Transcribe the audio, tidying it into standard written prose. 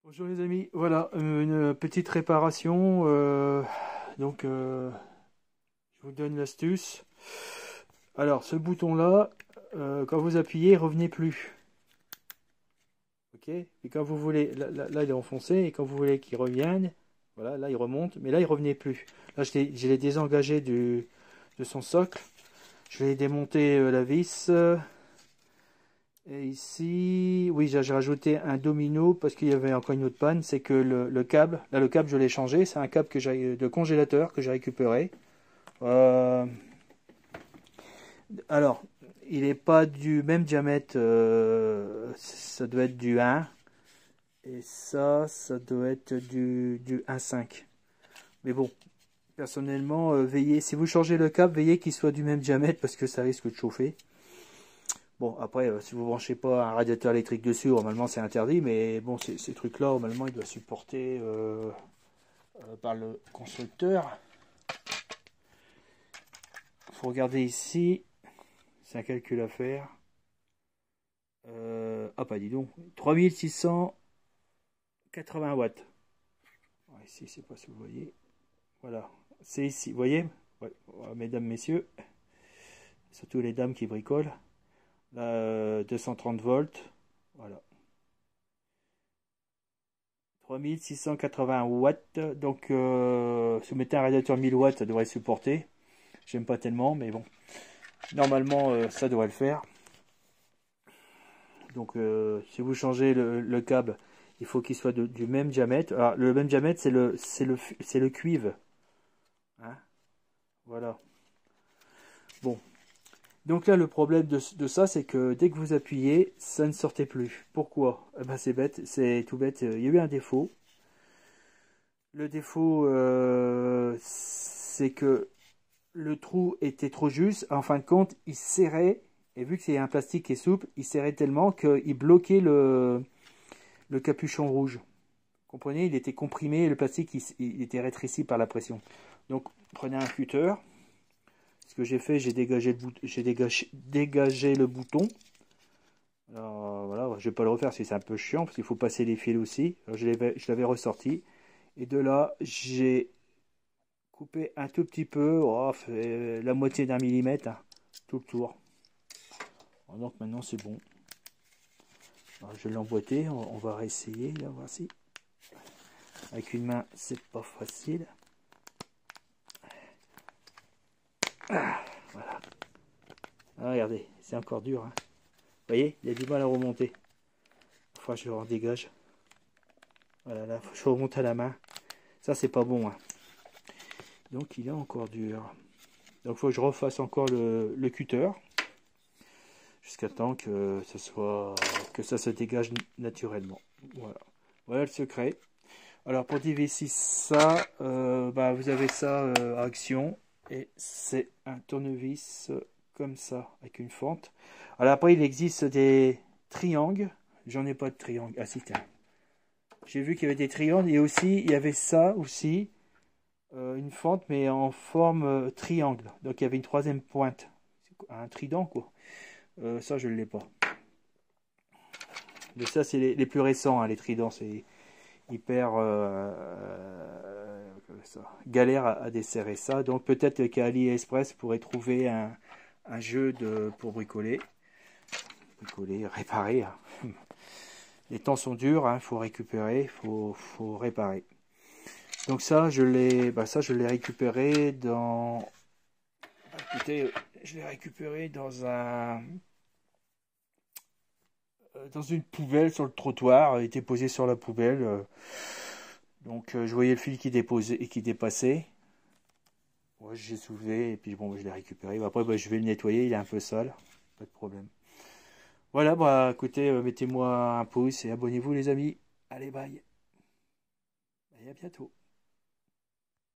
Bonjour les amis, voilà une petite réparation. Je vous donne l'astuce. Alors ce bouton là, quand vous appuyez, il revenez plus. Ok. Et quand vous voulez, là, il est enfoncé, et quand vous voulez qu'il revienne, voilà, là il remonte, mais là il revenait plus. Là je l'ai désengagé de son socle. Je vais démonter la vis. Et ici, oui, j'ai rajouté un domino parce qu'il y avait encore une autre panne, c'est que le câble, là le câble je l'ai changé, c'est un câble de congélateur que j'ai récupéré. Euh, alors, il n'est pas du même diamètre, ça doit être du 1, et ça doit être du 1,5. Mais bon, personnellement, veillez, si vous changez le câble, veillez qu'il soit du même diamètre parce que ça risque de chauffer. Bon, après, si vous branchez pas un radiateur électrique dessus, normalement c'est interdit, mais bon, ces trucs-là, normalement, il doit supporter par le constructeur. Il faut regarder ici, c'est un calcul à faire. Ah, pas dis donc, 3680 watts. Ici, je sais pas si vous voyez. Voilà, c'est ici, vous voyez, ouais. Mesdames, messieurs, surtout les dames qui bricolent. Là, 230 volts, voilà. 3680 watts, donc si vous mettez un radiateur 1000 watts, ça devrait supporter. J'aime pas tellement, mais bon, normalement ça devrait le faire. Donc si vous changez le câble, il faut qu'il soit du même diamètre. Alors le même diamètre, c'est le cuivre, hein, voilà. Bon, donc là le problème de ça, c'est que dès que vous appuyez, ça ne sortait plus. Pourquoi? Eh ben, c'est bête, c'est tout bête. Il y a eu un défaut. Le défaut, c'est que le trou était trop juste. En fin de compte, il serrait. Et vu que c'est un plastique qui est souple, il serrait tellement qu'il bloquait le capuchon rouge. Vous comprenez? Il était comprimé et le plastique il était rétréci par la pression. Donc, prenez un cutter. Ce que j'ai fait, j'ai dégagé le bouton. Alors, voilà, je ne vais pas le refaire parce que c'est un peu chiant parce qu'il faut passer les fils aussi. Alors, je l'avais ressorti. Et de là, j'ai coupé un tout petit peu, la moitié d'un millimètre, hein, tout le tour. Donc maintenant c'est bon. Alors, je l'ai emboîté, on va réessayer, là, voir si. Avec une main, c'est pas facile. Ah, voilà. Ah, regardez, c'est encore dur, hein. Vous voyez, il y a du mal à remonter. Enfin, je le redégage. Voilà, là, je remonte à la main. Ça, c'est pas bon, hein. Donc, il est encore dur. Donc, il faut que je refasse encore le cutter. Jusqu'à temps que ça se dégage naturellement. Voilà. Voilà le secret. Alors pour dévisser ça, vous avez ça à action et c'est un tournevis comme ça avec une fente. Alors après il existe des triangles. J'en ai pas de triangle. Ah si, tiens. J'ai vu qu'il y avait des triangles et aussi il y avait ça aussi, une fente mais en forme triangle. Donc il y avait une troisième pointe, un trident quoi. Ça je ne l'ai pas. Mais ça c'est les plus récents, hein, les tridents, c'est hyper galère à desserrer ça. Donc peut-être qu'AliExpress pourrait trouver un jeu pour bricoler, réparer. Les temps sont durs, il faut récupérer, faut réparer. Donc ça je l'ai récupéré dans. Écoutez, je l'ai récupéré dans une poubelle sur le trottoir. Il était posé sur la poubelle. Donc je voyais le fil qui dépassait. Ouais, j'ai soulevé et puis bon, je l'ai récupéré. Après, je vais le nettoyer, il est un peu sale, pas de problème. Voilà, écoutez, mettez-moi un pouce et abonnez-vous les amis. Allez, bye. Et à bientôt.